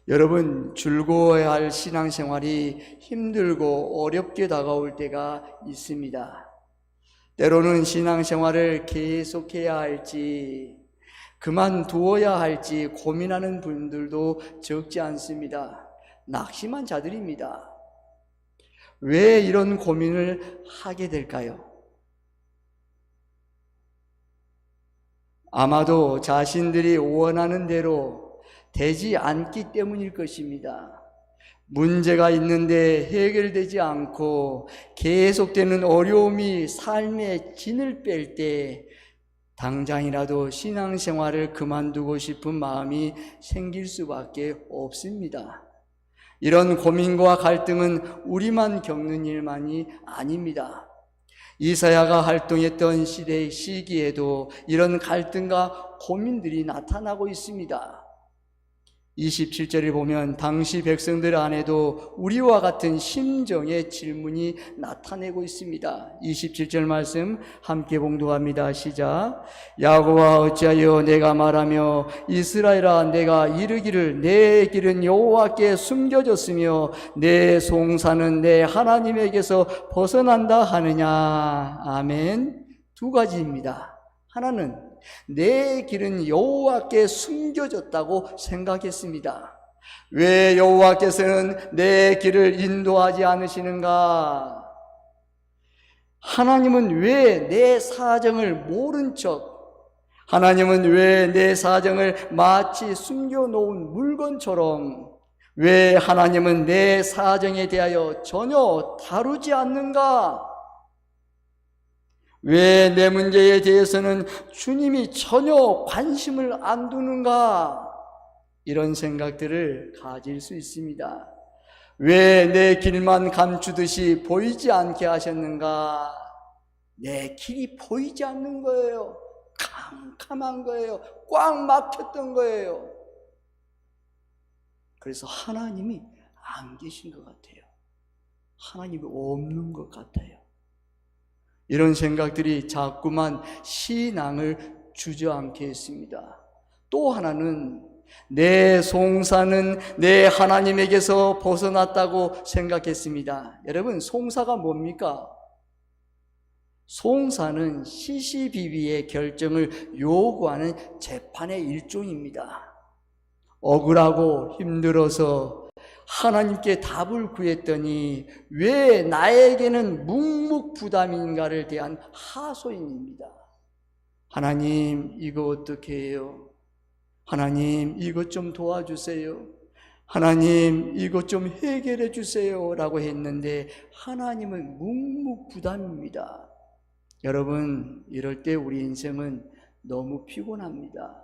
여러분, 즐거워야 할 신앙생활이 힘들고 어렵게 다가올 때가 있습니다. 때로는 신앙생활을 계속해야 할지 그만두어야 할지 고민하는 분들도 적지 않습니다. 낙심한 자들입니다. 왜 이런 고민을 하게 될까요? 아마도 자신들이 원하는 대로 되지 않기 때문일 것입니다. 문제가 있는데 해결되지 않고 계속되는 어려움이 삶의 진을 뺄 때 당장이라도 신앙생활을 그만두고 싶은 마음이 생길 수밖에 없습니다. 이런 고민과 갈등은 우리만 겪는 일만이 아닙니다. 이사야가 활동했던 시기에도 이런 갈등과 고민들이 나타나고 있습니다. 27절에 보면 당시 백성들 안에도 우리와 같은 심정의 질문이 나타내고 있습니다. 27절 말씀 함께 봉독합니다. 시작. 야곱아 어찌하여 내가 말하며 이스라엘아 내가 이르기를 내 길은 여호와께 숨겨졌으며 내 송사는 내 하나님에게서 벗어난다 하느냐. 아멘. 두 가지입니다. 하나는 내 길은 여호와께 숨겨졌다고 생각했습니다. 왜 여호와께서는 내 길을 인도하지 않으시는가? 하나님은 왜 내 사정을 모른 척, 하나님은 왜 내 사정을 마치 숨겨놓은 물건처럼, 왜 하나님은 내 사정에 대하여 전혀 다루지 않는가? 왜 내 문제에 대해서는 주님이 전혀 관심을 안 두는가? 이런 생각들을 가질 수 있습니다. 왜 내 길만 감추듯이 보이지 않게 하셨는가? 내 길이 보이지 않는 거예요. 캄캄한 거예요. 꽉 막혔던 거예요. 그래서 하나님이 안 계신 것 같아요. 하나님이 없는 것 같아요. 이런 생각들이 자꾸만 신앙을 주저앉게 했습니다. 또 하나는 내 송사는 내 하나님에게서 벗어났다고 생각했습니다. 여러분, 송사가 뭡니까? 송사는 시시비비의 결정을 요구하는 재판의 일종입니다. 억울하고 힘들어서 하나님께 답을 구했더니 왜 나에게는 묵묵부담인가를 대한 하소연입니다. 하나님, 이거 어떻게 해요? 하나님, 이것 좀 도와주세요. 하나님, 이것 좀 해결해 주세요 라고 했는데 하나님은 묵묵부담입니다. 여러분, 이럴 때 우리 인생은 너무 피곤합니다.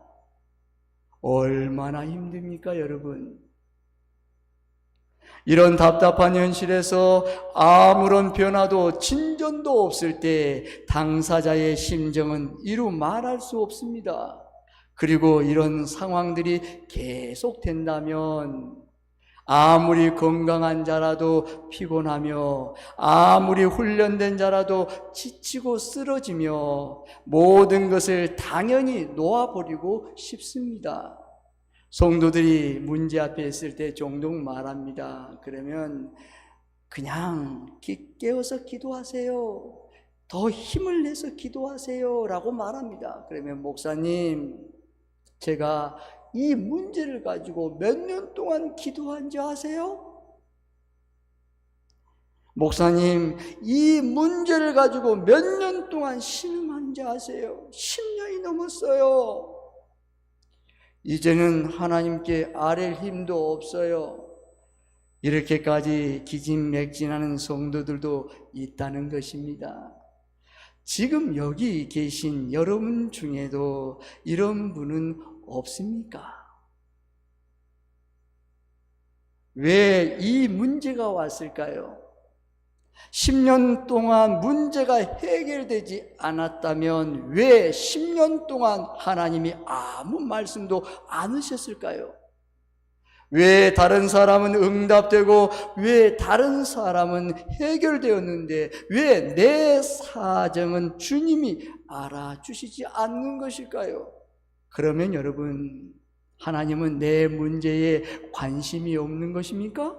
얼마나 힘듭니까, 여러분? 이런 답답한 현실에서 아무런 변화도 진전도 없을 때 당사자의 심정은 이루 말할 수 없습니다. 그리고 이런 상황들이 계속된다면 아무리 건강한 자라도 피곤하며 아무리 훈련된 자라도 지치고 쓰러지며 모든 것을 당연히 놓아버리고 싶습니다. 성도들이 문제 앞에 있을 때 종종 말합니다. 그러면 그냥 깨어서 기도하세요. 더 힘을 내서 기도하세요 라고 말합니다. 그러면 목사님, 제가 이 문제를 가지고 몇 년 동안 기도한지 아세요? 목사님, 이 문제를 가지고 몇 년 동안 신음한지 아세요? 10년이 넘었어요. 이제는 하나님께 아랠 힘도 없어요. 이렇게까지 기진맥진하는 성도들도 있다는 것입니다. 지금 여기 계신 여러분 중에도 이런 분은 없습니까? 왜 이 문제가 왔을까요? 10년 동안 문제가 해결되지 않았다면 왜 10년 동안 하나님이 아무 말씀도 안 하셨을까요? 왜 다른 사람은 응답되고 왜 다른 사람은 해결되었는데 왜 내 사정은 주님이 알아주시지 않는 것일까요? 그러면 여러분, 하나님은 내 문제에 관심이 없는 것입니까?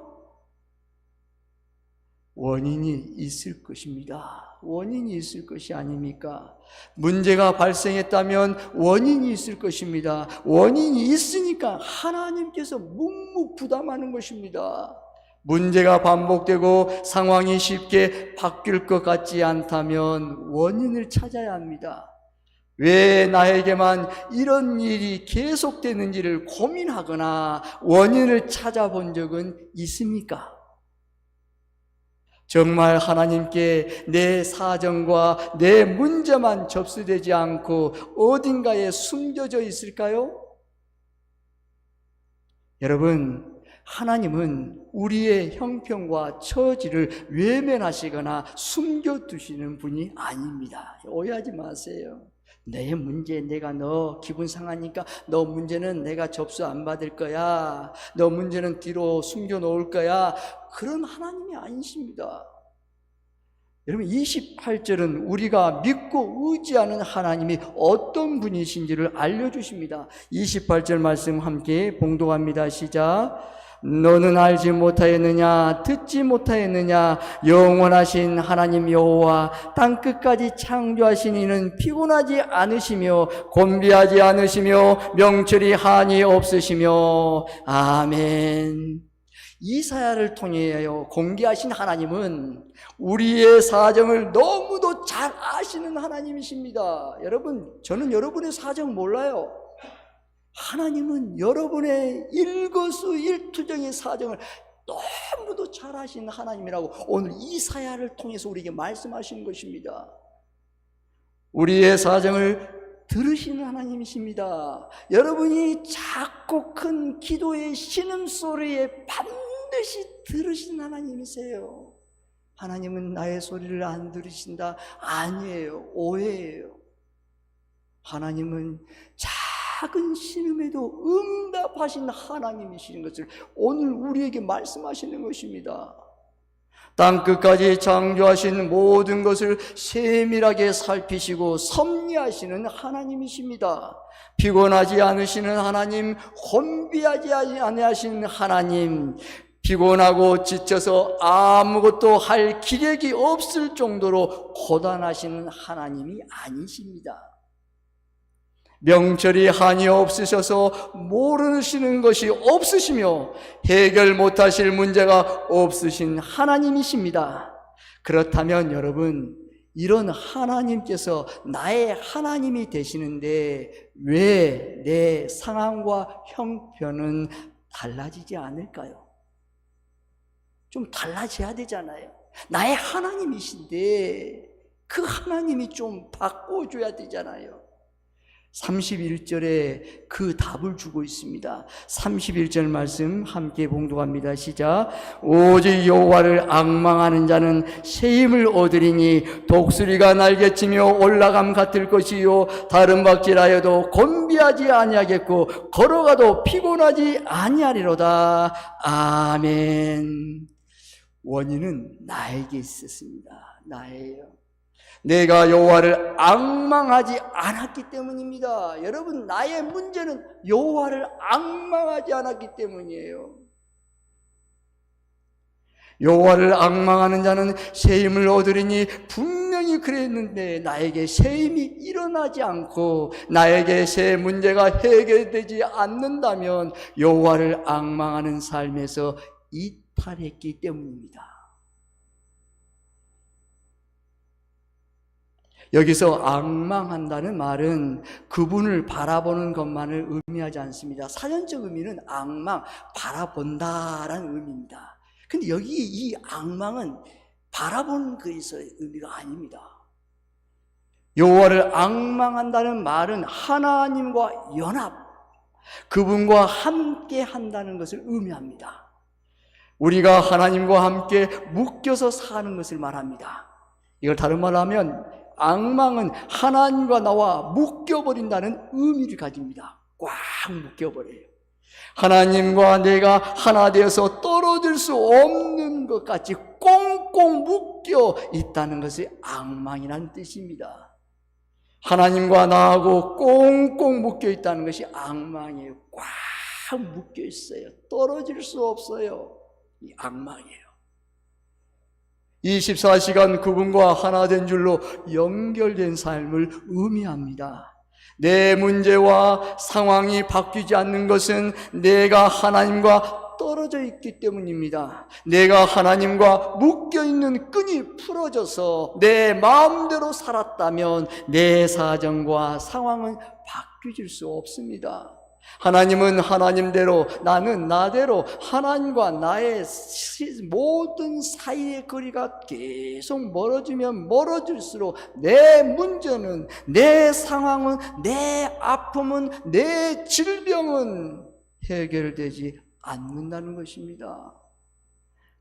원인이 있을 것입니다. 원인이 있을 것이 아닙니까? 문제가 발생했다면 원인이 있을 것입니다. 원인이 있으니까 하나님께서 묵묵부담하는 것입니다. 문제가 반복되고 상황이 쉽게 바뀔 것 같지 않다면 원인을 찾아야 합니다. 왜 나에게만 이런 일이 계속되는지를 고민하거나 원인을 찾아본 적은 있습니까? 정말 하나님께 내 사정과 내 문제만 접수되지 않고 어딘가에 숨겨져 있을까요? 여러분, 하나님은 우리의 형편과 처지를 외면하시거나 숨겨두시는 분이 아닙니다. 오해하지 마세요. 내 문제 내가 너 기분 상하니까 너 문제는 내가 접수 안 받을 거야. 너 문제는 뒤로 숨겨 놓을 거야. 그런 하나님이 아니십니다. 여러분, 28절은 우리가 믿고 의지하는 하나님이 어떤 분이신지를 알려주십니다. 28절 말씀 함께 봉독합니다. 시작. 너는 알지 못하였느냐? 듣지 못하였느냐? 영원하신 하나님 여호와 땅끝까지 창조하신 이는 피곤하지 않으시며 곤비하지 않으시며 명철이 한이 없으시며. 아멘. 이사야를 통하여 공개하신 하나님은 우리의 사정을 너무도 잘 아시는 하나님이십니다. 여러분, 저는 여러분의 사정 몰라요. 하나님은 여러분의 일거수일투정의 사정을 너무도 잘 아시는 하나님이라고 오늘 이사야를 통해서 우리에게 말씀하시는 것입니다. 우리의 사정을 들으시는 하나님이십니다. 여러분이 작고 큰 기도의 신음소리에 반드시 들으시는 하나님이세요. 하나님은 나의 소리를 안 들으신다? 아니에요. 오해예요. 하나님은 작은 신음에도 응답하신 하나님이시는 것을 오늘 우리에게 말씀하시는 것입니다. 땅끝까지 창조하신 모든 것을 세밀하게 살피시고 섭리하시는 하나님이십니다. 피곤하지 않으시는 하나님, 혼비하지 아니하시는 하나님, 피곤하고 지쳐서 아무것도 할 기력이 없을 정도로 고단하시는 하나님이 아니십니다. 명철이 한이 없으셔서 모르시는 것이 없으시며 해결 못하실 문제가 없으신 하나님이십니다. 그렇다면 여러분, 이런 하나님께서 나의 하나님이 되시는데 왜 내 상황과 형편은 달라지지 않을까요? 좀 달라져야 되잖아요. 나의 하나님이신데 그 하나님이 좀 바꿔줘야 되잖아요. 31절에 그 답을 주고 있습니다. 31절 말씀 함께 봉독합니다. 시작. 오직 여호와를 앙망하는 자는 새 힘을 얻으리니 독수리가 날개치며 올라감 같을 것이요 다른 박질하여도 곤비하지 아니하겠고 걸어가도 피곤하지 아니하리로다. 아멘. 원인은 나에게 있었습니다. 나예요. 내가 여호와를 앙망하지 않았기 때문입니다. 여러분, 나의 문제는 여호와를 앙망하지 않았기 때문이에요. 여호와를 앙망하는 자는 새 힘을 얻으리니 분명히 그랬는데 나에게 새 힘이 일어나지 않고 나에게 새 문제가 해결되지 않는다면 여호와를 앙망하는 삶에서 이탈했기 때문입니다. 여기서 앙망한다는 말은 그분을 바라보는 것만을 의미하지 않습니다. 사전적 의미는 앙망, 바라본다라는 의미입니다. 근데 여기 이 앙망은 바라보는 것에서의 의미가 아닙니다. 여호와를 앙망한다는 말은 하나님과 연합, 그분과 함께 한다는 것을 의미합니다. 우리가 하나님과 함께 묶여서 사는 것을 말합니다. 이걸 다른 말로 하면 앙망은 하나님과 나와 묶여버린다는 의미를 가집니다. 꽉 묶여버려요. 하나님과 내가 하나 되어서 떨어질 수 없는 것 같이 꽁꽁 묶여 있다는 것이 앙망이라는 뜻입니다. 하나님과 나하고 꽁꽁 묶여 있다는 것이 앙망이에요. 꽉 딱 묶여 있어요. 떨어질 수 없어요. 이 악망이에요. 24시간 그분과 하나 된 줄로 연결된 삶을 의미합니다. 내 문제와 상황이 바뀌지 않는 것은 내가 하나님과 떨어져 있기 때문입니다. 내가 하나님과 묶여있는 끈이 풀어져서 내 마음대로 살았다면 내 사정과 상황은 바뀌질 수 없습니다. 하나님은 하나님대로, 나는 나대로 하나님과 나의 모든 사이의 거리가 계속 멀어지면 멀어질수록 내 문제는, 내 상황은, 내 아픔은, 내 질병은 해결되지 않는다는 것입니다.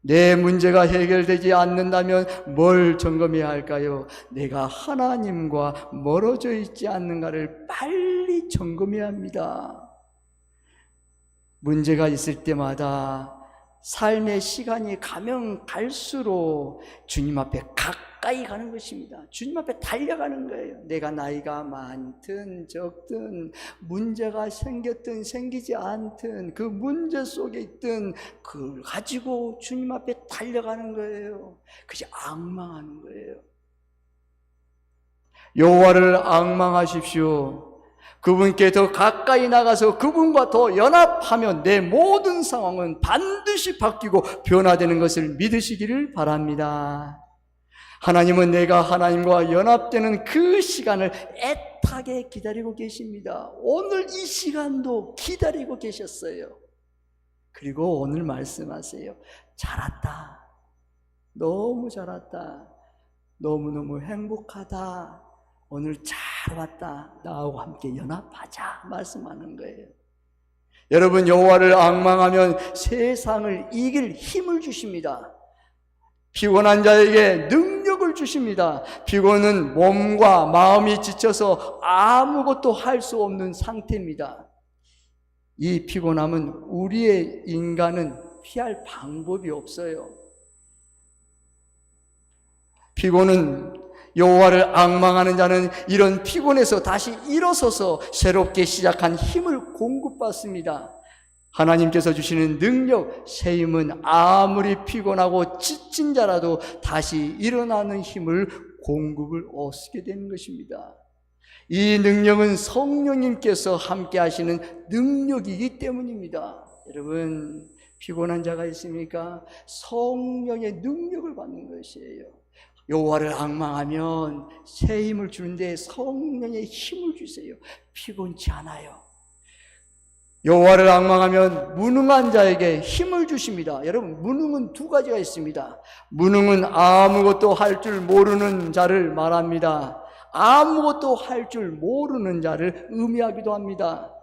내 문제가 해결되지 않는다면 뭘 점검해야 할까요? 내가 하나님과 멀어져 있지 않는가를 빨리 점검해야 합니다. 문제가 있을 때마다 삶의 시간이 가면 갈수록 주님 앞에 가까이 가는 것입니다. 주님 앞에 달려가는 거예요. 내가 나이가 많든 적든 문제가 생겼든 생기지 않든 그 문제 속에 있든 그걸 가지고 주님 앞에 달려가는 거예요. 그것이 앙망하는 거예요. 여호와를 앙망하십시오. 그분께 더 가까이 나가서 그분과 더 연합하면 내 모든 상황은 반드시 바뀌고 변화되는 것을 믿으시기를 바랍니다. 하나님은 내가 하나님과 연합되는 그 시간을 애타게 기다리고 계십니다. 오늘 이 시간도 기다리고 계셨어요. 그리고 오늘 말씀하세요. 잘 왔다. 너무 잘 왔다. 너무너무 행복하다. 오늘 잘 왔다. 나하고 함께 연합하자 말씀하는 거예요. 여러분, 여호와를 앙망하면 세상을 이길 힘을 주십니다. 피곤한 자에게 능력을 주십니다. 피곤은 몸과 마음이 지쳐서 아무것도 할 수 없는 상태입니다. 이 피곤함은 우리의 인간은 피할 방법이 없어요. 피곤은 여호와를 앙망하는 자는 이런 피곤에서 다시 일어서서 새롭게 시작한 힘을 공급받습니다. 하나님께서 주시는 능력, 새 힘은 아무리 피곤하고 지친 자라도 다시 일어나는 힘을 공급을 얻게 되는 것입니다. 이 능력은 성령님께서 함께 하시는 능력이기 때문입니다. 여러분, 피곤한 자가 있습니까? 성령의 능력을 받는 것이에요. 여호와를 앙망하면 새 힘을 주는데 성령의 힘을 주세요. 피곤치 않아요. 여호와를 앙망하면 무능한 자에게 힘을 주십니다. 여러분, 무능은 두 가지가 있습니다. 무능은 아무것도 할 줄 모르는 자를 말합니다. 아무것도 할 줄 모르는 자를 의미하기도 합니다.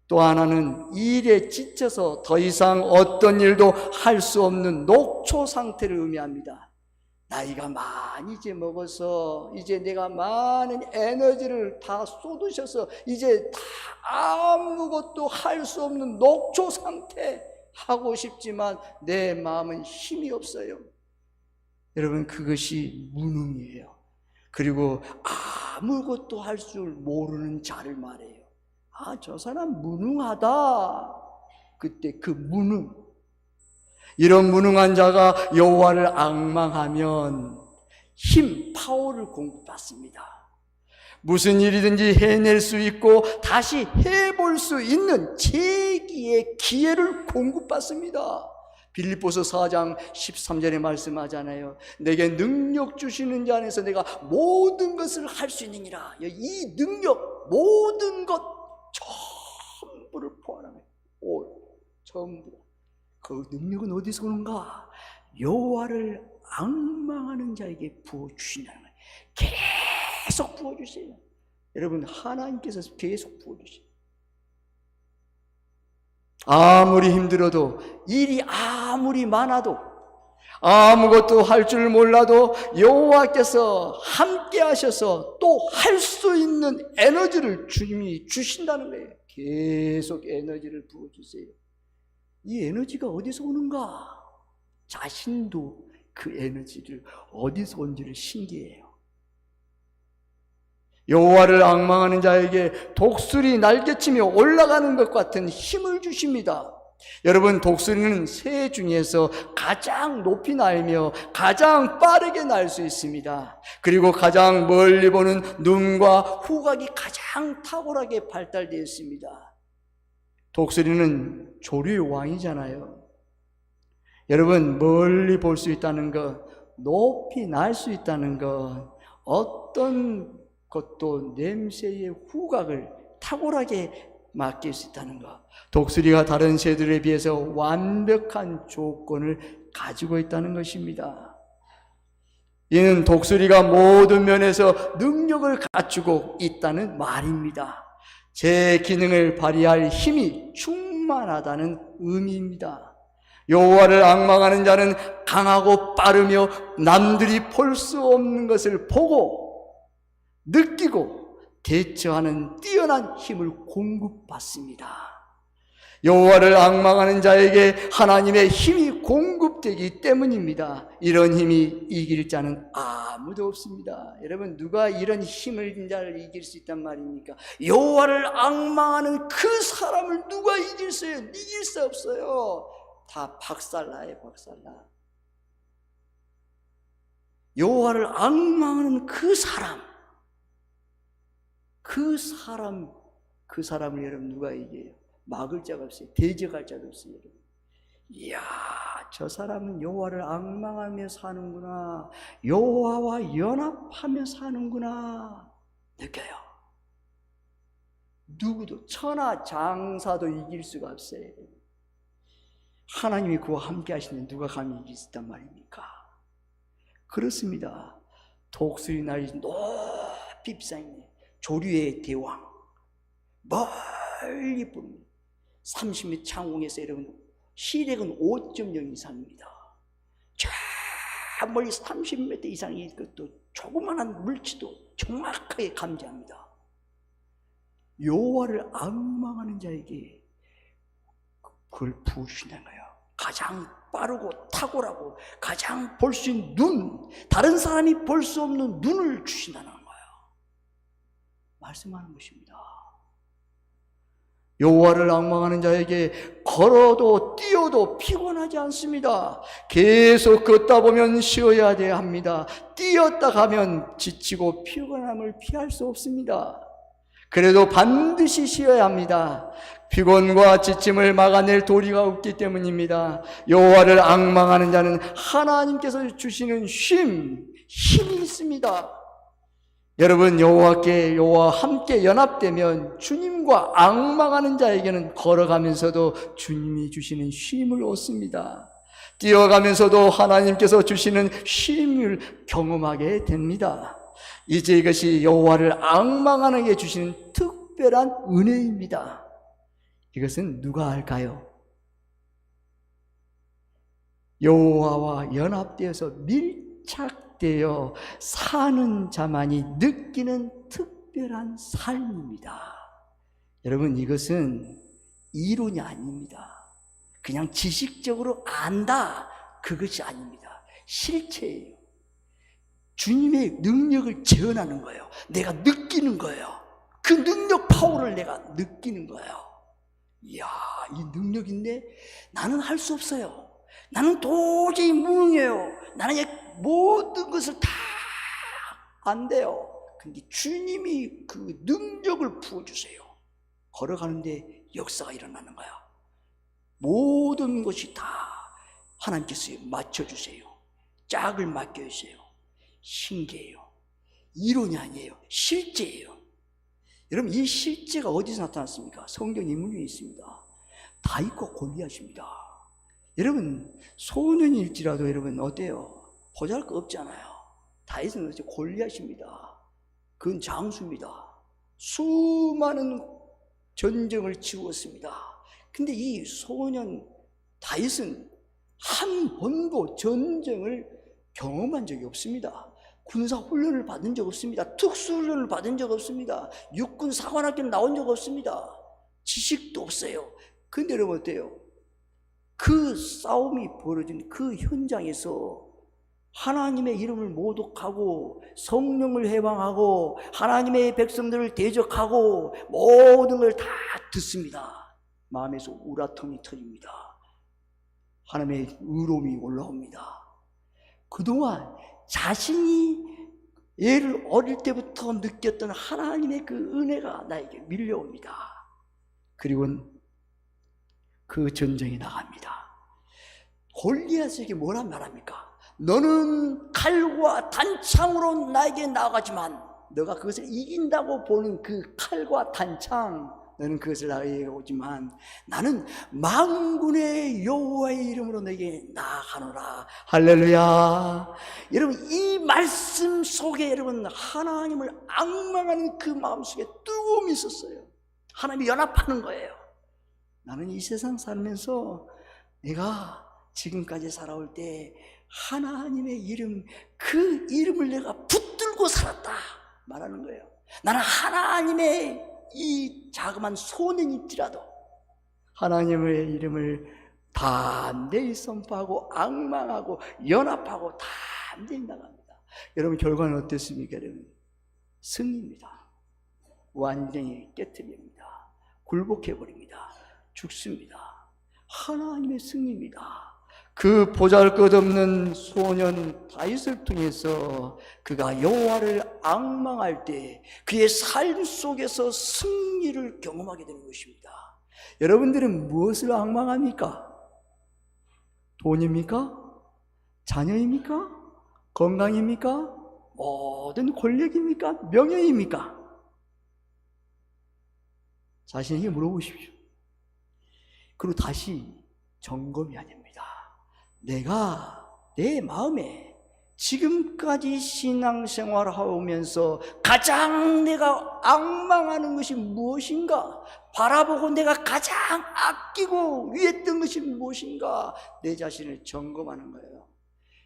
또 하나는 일에 지쳐서 더 이상 어떤 일도 할 수 없는 녹초 상태를 의미합니다. 나이가 많이 이제 먹어서 이제 내가 많은 에너지를 다 쏟으셔서 이제 다 아무것도 할 수 없는 녹초 상태 하고 싶지만 내 마음은 힘이 없어요. 여러분, 그것이 무능이에요. 그리고 아무것도 할 줄 모르는 자를 말해요. 아, 저 사람 무능하다. 그때 그 무능, 이런 무능한 자가 여호와를 앙망하면 힘, 파워를 공급받습니다. 무슨 일이든지 해낼 수 있고 다시 해볼 수 있는 재기의 기회를 공급받습니다. 빌립보서 4장 13절에 말씀하잖아요. 내게 능력 주시는 자 안에서 내가 모든 것을 할 수 있느니라. 이 능력, 모든 것 전부를 포함하는 거예요. 전부. 그 능력은 어디서 오는가? 여호와를 앙망하는 자에게 부어주신다는 거예요. 계속 부어주세요. 여러분, 하나님께서 계속 부어주세요. 아무리 힘들어도, 일이 아무리 많아도, 아무것도 할 줄 몰라도 여호와께서 함께 하셔서 또 할 수 있는 에너지를 주님이 주신다는 거예요. 계속 에너지를 부어주세요. 이 에너지가 어디서 오는가? 자신도 그 에너지를 어디서 온지를 신기해요. 여호와를 앙망하는 자에게 독수리 날개치며 올라가는 것 같은 힘을 주십니다. 여러분, 독수리는 새 중에서 가장 높이 날며 가장 빠르게 날 수 있습니다. 그리고 가장 멀리 보는 눈과 후각이 가장 탁월하게 발달되어 있습니다. 독수리는 조류의 왕이잖아요. 여러분, 멀리 볼 수 있다는 것, 높이 날 수 있다는 것, 어떤 것도 냄새의 후각을 탁월하게 맡길 수 있다는 것, 독수리가 다른 새들에 비해서 완벽한 조건을 가지고 있다는 것입니다. 이는 독수리가 모든 면에서 능력을 갖추고 있다는 말입니다. 제 기능을 발휘할 힘이 충만하다는 의미입니다. 여호와를 앙망하는 자는 강하고 빠르며 남들이 볼 수 없는 것을 보고 느끼고 대처하는 뛰어난 힘을 공급받습니다. 여호와를 앙망하는 자에게 하나님의 힘이 공급되기 때문입니다. 이런 힘이 이길 자는 아무도 없습니다. 여러분, 누가 이런 힘을 진 자를 이길 수 있단 말입니까? 여호와를 앙망하는 그 사람을 누가 이길 수 없어요. 다 박살나요, 박살나. 여호와를 앙망하는 그 사람을 여러분 누가 이겨요? 막을 자가 없어요. 대적할 자도 없어요. 여러분. 이야, 저 사람은 여호와를 앙망하며 사는구나, 여호와와 연합하며 사는구나 느껴요. 누구도, 천하 장사도 이길 수가 없어요. 하나님이 그와 함께 하시는 누가 감히 이길 수 있단 말입니까? 그렇습니다. 독수리 날이 높이 빗상이네. 조류의 대왕, 멀리 봅니다. 30m 창공에서 여러분 시력은 5.0 이상입니다. 저 멀리 30m 이상의 것도 조그마한 물체도 정확하게 감지합니다. 여호와를 앙망하는 자에게 그걸 부으시는 거예요. 가장 빠르고 탁월하고 가장 볼 수 있는 눈, 다른 사람이 볼 수 없는 눈을 주신다는 거예요. 말씀하는 것입니다. 여호와를 앙망하는 자에게 걸어도 뛰어도 피곤하지 않습니다. 계속 걷다 보면 쉬어야 합니다. 뛰었다 가면 지치고 피곤함을 피할 수 없습니다. 그래도 반드시 쉬어야 합니다. 피곤과 지침을 막아낼 도리가 없기 때문입니다. 여호와를 앙망하는 자는 하나님께서 주시는 힘이 있습니다. 여러분, 여호와와 함께 연합되면 주님과 앙망하는 자에게는 걸어가면서도 주님이 주시는 쉼을 얻습니다. 뛰어가면서도 하나님께서 주시는 쉼을 경험하게 됩니다. 이제 이것이 여호와를 앙망하는 게 주시는 특별한 은혜입니다. 이것은 누가 알까요? 여호와와 연합되어서 밀착되어 사는 자만이 느끼는 특별한 삶입니다. 여러분, 이것은 이론이 아닙니다. 그냥 지식적으로 안다, 그것이 아닙니다. 실체예요. 주님의 능력을 재현하는 거예요. 내가 느끼는 거예요. 그 능력 파워를 내가 느끼는 거예요. 이야, 이 능력인데 나는 할 수 없어요. 나는 도저히 무능해요. 나는 모든 것을 다 안 돼요. 근데 주님이 그 능력을 부어주세요. 걸어가는데 역사가 일어나는 거야. 모든 것이 다 하나님께서 맞춰주세요. 짝을 맡겨주세요. 신기해요. 이론이 아니에요. 실제예요. 여러분, 이 실제가 어디서 나타났습니까? 성경 인물이 있습니다. 다윗과 골리앗입니다. 여러분, 소년일지라도 여러분 어때요? 보잘것 없잖아요. 다윗은 어째 골리앗입니다. 그건 장수입니다. 수많은 전쟁을 치루었습니다. 근데 이 소년 다윗은 한 번도 전쟁을 경험한 적이 없습니다. 군사 훈련을 받은 적 없습니다. 특수 훈련을 받은 적 없습니다. 육군 사관학교를 나온 적 없습니다. 지식도 없어요. 근데 여러분 어때요? 그 싸움이 벌어진 그 현장에서 하나님의 이름을 모독하고 성령을 해방하고 하나님의 백성들을 대적하고 모든 걸 다 듣습니다. 마음에서 우라통이 터집니다. 하나님의 의로움이 올라옵니다. 그동안 자신이 얘를 어릴 때부터 느꼈던 하나님의 그 은혜가 나에게 밀려옵니다. 그리고 그 전쟁에 나갑니다. 골리앗에게 뭐란 말합니까? 너는 칼과 단창으로 나에게 나아가지만 너가 그것을 이긴다고 보는 그 칼과 단창, 너는 그것을 나에게 오지만 나는 만군의 여호와의 이름으로 너에게 나아가노라. 할렐루야. 여러분, 이 말씀 속에 여러분 하나님을 앙망하는 그 마음속에 뜨거움이 있었어요. 하나님이 연합하는 거예요. 나는 이 세상 살면서 내가 지금까지 살아올 때 하나님의 이름, 그 이름을 내가 붙들고 살았다 말하는 거예요. 나는 하나님의 이 자그만 소년일지라도 하나님의 이름을 담대히 선포하고 앙망하고 연합하고 담대히 나갑니다. 여러분, 결과는 어땠습니까? 여러분, 승리입니다. 완전히 깨트립니다. 굴복해버립니다. 죽습니다. 하나님의 승리입니다. 그 보잘것없는 소년 다윗을 통해서 그가 여호와를 앙망할 때 그의 삶 속에서 승리를 경험하게 되는 것입니다. 여러분들은 무엇을 앙망합니까? 돈입니까? 자녀입니까? 건강입니까? 모든 권력입니까? 명예입니까? 자신에게 물어보십시오. 그리고 다시 점검해야 됩니다. 내가 내 마음에 지금까지 신앙생활을 하면서 가장 내가 앙망하는 것이 무엇인가? 바라보고 내가 가장 아끼고 위했던 것이 무엇인가? 내 자신을 점검하는 거예요.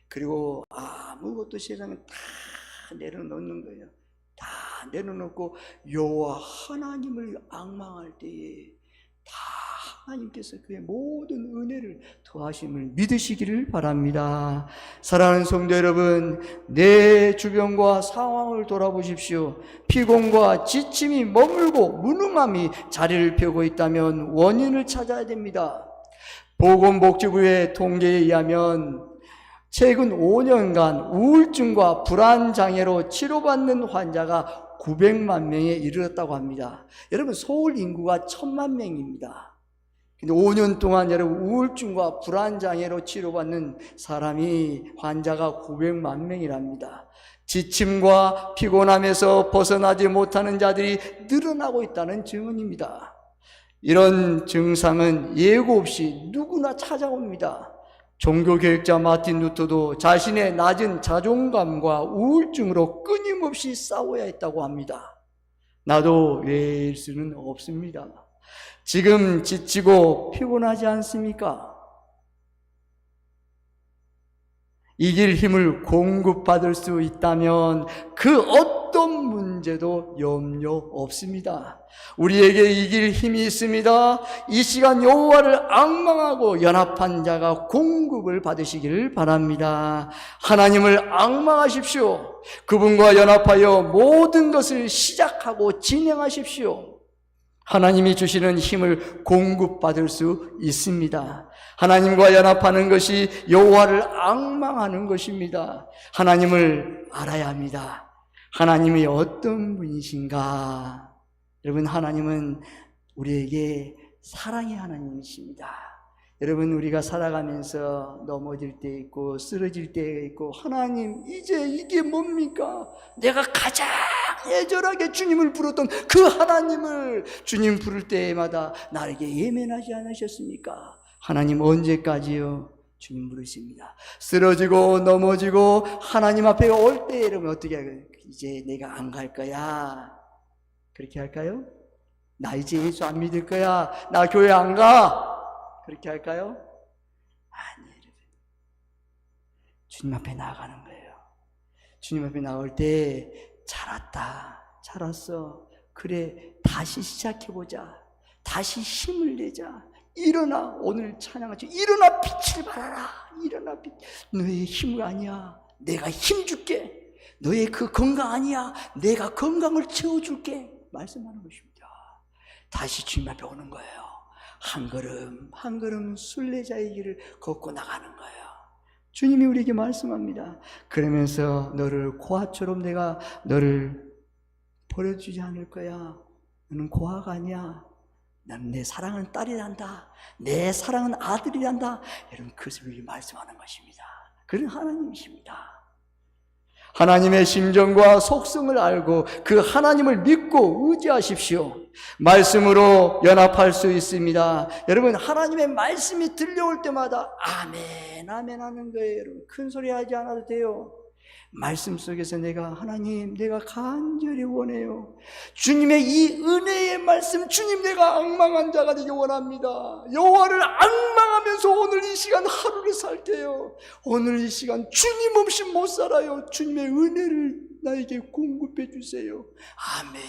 그리고 아무것도 세상에 다 내려놓는 거예요. 다 내려놓고 여호와 하나님을 앙망할 때에 다 하나님께서 그의 모든 은혜를 더하심을 믿으시기를 바랍니다. 사랑하는 성도 여러분, 내 주변과 상황을 돌아보십시오. 피곤과 지침이 머물고 무능함이 자리를 펴고 있다면 원인을 찾아야 됩니다. 보건복지부의 통계에 의하면 최근 5년간 우울증과 불안장애로 치료받는 환자가 900만 명에 이르렀다고 합니다. 여러분, 서울 인구가 1000만 명입니다. 근데 5년 동안 여러분 우울증과 불안장애로 치료받는 사람이 환자가 900만 명이랍니다. 지침과 피곤함에서 벗어나지 못하는 자들이 늘어나고 있다는 증언입니다. 이런 증상은 예고 없이 누구나 찾아옵니다. 종교개혁자 마틴 루터도 자신의 낮은 자존감과 우울증으로 끊임없이 싸워야 했다고 합니다. 나도 외일 수는 없습니다. 지금 지치고 피곤하지 않습니까? 이길 힘을 공급받을 수 있다면 그 어떤 문제도 염려 없습니다. 우리에게 이길 힘이 있습니다. 이 시간 여호와를 앙망하고 연합한 자가 공급을 받으시기를 바랍니다. 하나님을 앙망하십시오. 그분과 연합하여 모든 것을 시작하고 진행하십시오. 하나님이 주시는 힘을 공급받을 수 있습니다. 하나님과 연합하는 것이 여호와를 앙망하는 것입니다. 하나님을 알아야 합니다. 하나님이 어떤 분이신가? 여러분, 하나님은 우리에게 사랑의 하나님이십니다. 여러분, 우리가 살아가면서 넘어질 때 있고 쓰러질 때 있고, 하나님 이제 이게 뭡니까? 내가 가장 애절하게 주님을 부르던 그 하나님을 주님 부를 때마다 나에게 예면하지 않으셨습니까? 하나님 언제까지요? 주님 부르십니다. 쓰러지고 넘어지고 하나님 앞에 올 때 이러면 어떻게 할까요? 이제 내가 안 갈 거야. 그렇게 할까요? 나 이제 예수 안 믿을 거야. 나 교회 안 가. 그렇게 할까요? 아니, 주님 앞에 나아가는 거예요. 주님 앞에 나올 때 잘 왔어. 그래, 다시 시작해보자. 다시 힘을 내자. 일어나. 오늘 찬양하죠. 일어나 빛을 발하라. 일어나 빛. 너의 힘이 아니야. 내가 힘줄게. 너의 그 건강 아니야. 내가 건강을 채워줄게. 말씀하는 것입니다. 다시 주님 앞에 오는 거예요. 한 걸음 한 걸음 순례자의 길을 걷고 나가는 거예요. 주님이 우리에게 말씀합니다. 그러면서 너를 고아처럼 내가 너를 버려주지 않을 거야. 너는 고아가 아니야. 난 내 사랑하는 딸이란다. 내 사랑하는 아들이란다. 여러분, 그것을 우리에게 말씀하는 것입니다. 그런 하나님이십니다. 하나님의 심정과 속성을 알고 그 하나님을 믿고 의지하십시오. 말씀으로 연합할 수 있습니다. 여러분, 하나님의 말씀이 들려올 때마다 아멘 아멘 하는 거예요. 여러분, 큰 소리 하지 않아도 돼요. 말씀 속에서 하나님, 내가 간절히 원해요. 주님의 이 은혜의 말씀, 주님, 내가 앙망한 자가 되기 원합니다. 여호와를 앙망하면서 오늘 이 시간 하루를 살게요. 오늘 이 시간 주님 없이 못 살아요. 주님의 은혜를 나에게 공급해 주세요. 아멘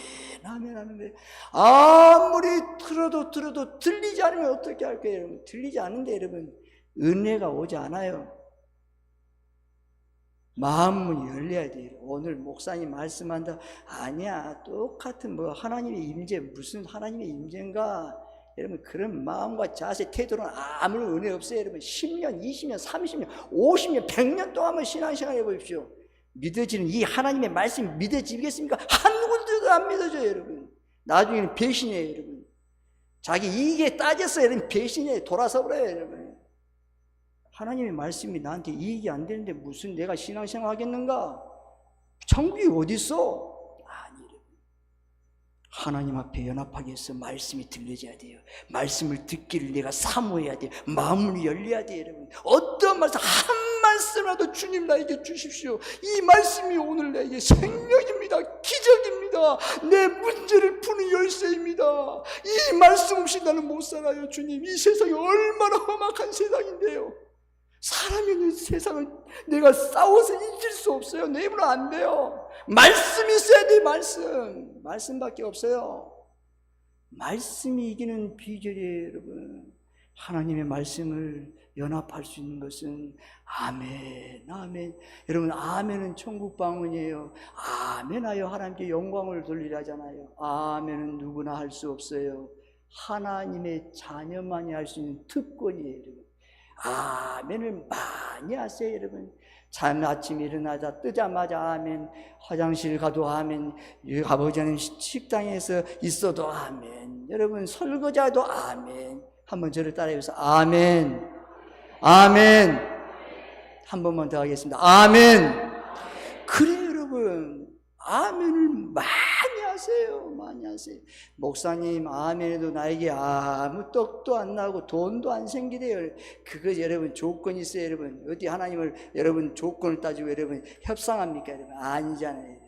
아멘 하는 거예요. 아무리 들어도 들리지 않으면 어떻게 할까요? 여러분, 들리지 않는데 여러분, 은혜가 오지 않아요. 마음문이 열려야 돼요. 오늘 목사님 말씀한다. 아니야, 똑같은 하나님의 임재, 무슨 하나님의 임재인가? 여러분, 그런 마음과 자세, 태도는 아무런 은혜 없어요. 여러분, 10년, 20년, 30년, 50년, 100년 동안 신앙생활 해보십시오. 믿어지는 이 하나님의 말씀이 믿어지겠습니까? 한 군데도 안 믿어져요, 여러분. 나중에는 배신이에요, 여러분. 자기 이익에 따져서 여러분 배신이에요. 돌아서 버려요, 여러분. 하나님의 말씀이 나한테 이익이 안 되는데 무슨 내가 신앙생활 하겠는가? 천국이 어디 있어? 아니, 하나님 앞에 연합하기 위해서 말씀이 들려져야 돼요. 말씀을 듣기를 내가 사모해야 돼요. 마음을 열려야 돼요, 여러분. 어떤 말씀, 한 말씀이라도 주님 나에게 주십시오. 이 말씀이 오늘 나에게 생명입니다. 기적입니다. 내 문제를 푸는 열쇠입니다. 이 말씀 없이 나는 못 살아요. 주님, 이 세상이 얼마나 험악한 세상인데요. 사람이 있는 세상을 내가 싸워서 이길 수 없어요. 내 힘으로 안 돼요. 말씀이 있어야 돼. 말씀밖에 없어요. 말씀이 이기는 비결이에요, 여러분. 하나님의 말씀을 연합할 수 있는 것은 아멘 아멘. 여러분, 아멘은 천국 방언이에요. 아멘하여 하나님께 영광을 돌리라 하잖아요. 아멘은 누구나 할 수 없어요. 하나님의 자녀만이 할 수 있는 특권이에요, 여러분. 아멘을 많이 하세요, 여러분. 아침에 일어나자 뜨자마자 아멘, 화장실 가도 아멘, 아버지는 식당에서 있어도 아멘, 여러분 설거지도 아멘. 한번 저를 따라해서 아멘 아멘. 한 번만 더 하겠습니다. 아멘. 그래요, 여러분. 아멘을 많이 하세요. 많이 하세요. 목사님, 아멘해도 나에게 아무 떡도 안 나고 돈도 안 생기대요. 그거 여러분 조건이 있어요, 여러분. 어디 하나님을 여러분 조건을 따지고 여러분 협상합니까, 여러분? 아니잖아요.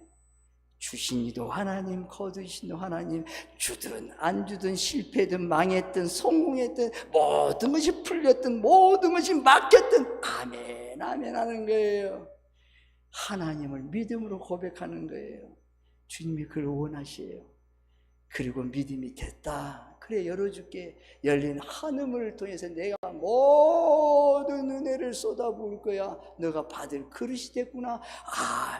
주신 이도 하나님, 거두신 이도 하나님. 주든 안 주든 실패든 망했든 성공했든 모든 것이 풀렸든 모든 것이 막혔든 아멘 아멘 하는 거예요. 하나님을 믿음으로 고백하는 거예요. 주님이 그걸 원하시에요. 그리고 믿음이 됐다. 그래, 열어줄게. 열린 한음을 통해서 내가 모든 은혜를 쏟아부을 거야. 너가 받을 그릇이 됐구나.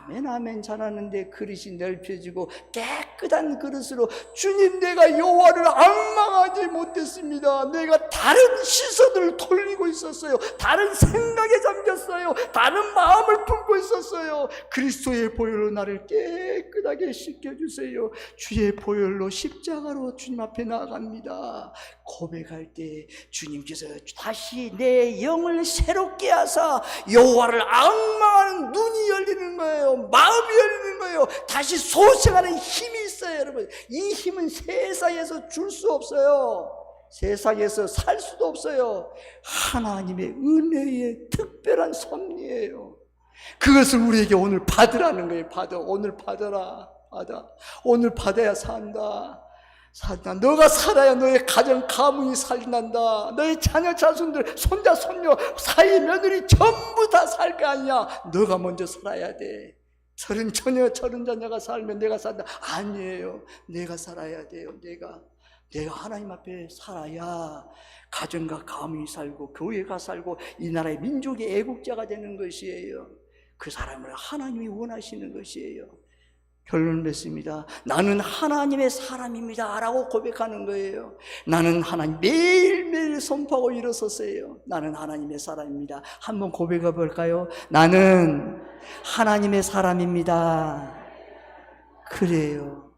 아멘 아멘 잘하는데 그릇이 넓혀지고 깨끗한 그릇으로 주님, 내가 여호와를 앙망하지 못했습니다. 내가 다른 시선을 돌리고 있었어요. 다른 생각에 잠겼어요. 다른 마음을 품고 있었어요. 그리스도의 보혈로 나를 깨끗하게 씻겨주세요. 주의 보혈로 십자가로 주님 앞에 나아갑니다. 고백할 때 주님께서 다시 내 영을 새롭게 하사 여호와를 앙망하는 눈이 열리는 거예요. 마음이 열리는 거예요. 다시 소생하는 힘이 있어요, 여러분. 이 힘은 세상에서 줄 수 없어요. 세상에서 살 수도 없어요. 하나님의 은혜의 특별한 섭리예요. 그것을 우리에게 오늘 받으라는 거예요. 오늘 받아라. 오늘 받아야 산다. 너가 살아야 너의 가정 가문이 살린다. 너의 자녀 자손들, 손자 손녀 사위 며느리 전부 다 살 거 아니야. 너가 먼저 살아야 돼. 서른 자녀가 살면 내가 산다. 아니에요. 내가 살아야 돼요. 내가 하나님 앞에 살아야 가정과 가문이 살고 교회가 살고 이 나라의 민족의 애국자가 되는 것이에요. 그 사람을 하나님이 원하시는 것이에요. 결론을 맺습니다. 나는 하나님의 사람입니다 라고 고백하는 거예요. 나는 하나님, 매일매일 선포하고 일어섰어요. 나는 하나님의 사람입니다. 한번 고백해 볼까요? 나는 하나님의 사람입니다. 그래요.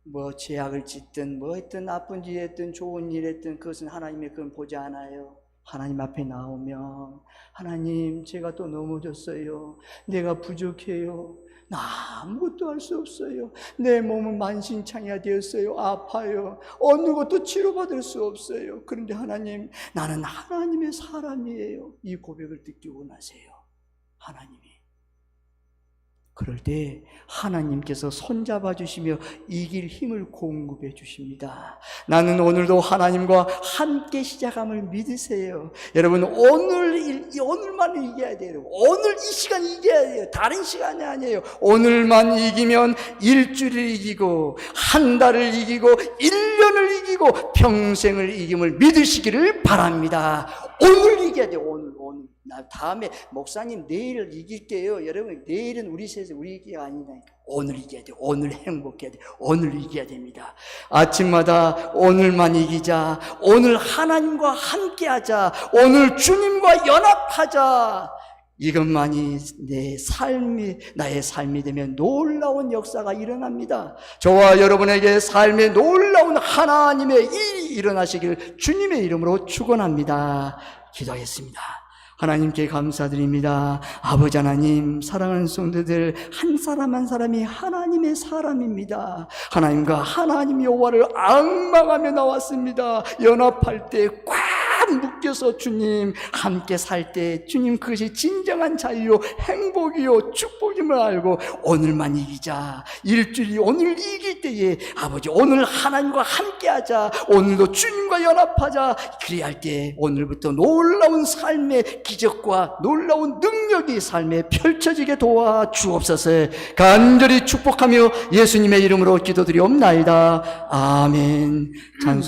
뭐 죄악을 짓든 뭐 했든 나쁜 짓 했든 좋은 일 했든 그것은 하나님의 그건 보지 않아요. 하나님 앞에 나오면 하나님, 제가 또 넘어졌어요. 내가 부족해요. 나 아무것도 할 수 없어요. 내 몸은 만신창이가 되었어요. 아파요. 어느 것도 치료받을 수 없어요. 그런데 하나님, 나는 하나님의 사람이에요. 이 고백을 듣기 원하세요. 하나님이. 그럴 때 하나님께서 손잡아 주시며 이길 힘을 공급해 주십니다. 나는 오늘도 하나님과 함께 시작함을 믿으세요. 여러분, 오늘만 이겨야 돼요. 오늘 이 시간 이겨야 돼요. 다른 시간이 아니에요. 오늘만 이기면 일주일을 이기고 한 달을 이기고 1년을 이기고 평생을 이김을 믿으시기를 바랍니다. 오늘 이겨야 돼요. 오늘. 나 다음에 목사님 내일 이길게요. 여러분, 내일은 우리 세상 우리 이기가 아니니까 오늘 이겨야 돼요. 오늘 행복해야 돼요. 오늘 이겨야 됩니다. 아침마다 오늘만 이기자. 오늘 하나님과 함께하자. 오늘 주님과 연합하자. 이것만이 나의 삶이 되면 놀라운 역사가 일어납니다. 저와 여러분에게 삶의 놀라운 하나님의 일이 일어나시길 주님의 이름으로 축원합니다. 기도하겠습니다. 하나님께 감사드립니다. 아버지 하나님, 사랑하는 성도들 한 사람 한 사람이 하나님의 사람입니다. 하나님과 하나님 여호와를 앙망하며 나왔습니다. 연합할 때 꽉 묶여서 주님 함께 살 때 주님, 그것이 진정한 자유요 행복이요 축복임을 알고 오늘만 이기자. 일주일이 오늘 이길 때에 아버지, 오늘 하나님과 함께하자. 오늘도 주님과 연합하자. 그리할 때 오늘부터 놀라운 삶의 기적과 놀라운 능력이 삶에 펼쳐지게 도와 주옵소서. 간절히 축복하며 예수님의 이름으로 기도드리옵나이다. 아멘. 찬송.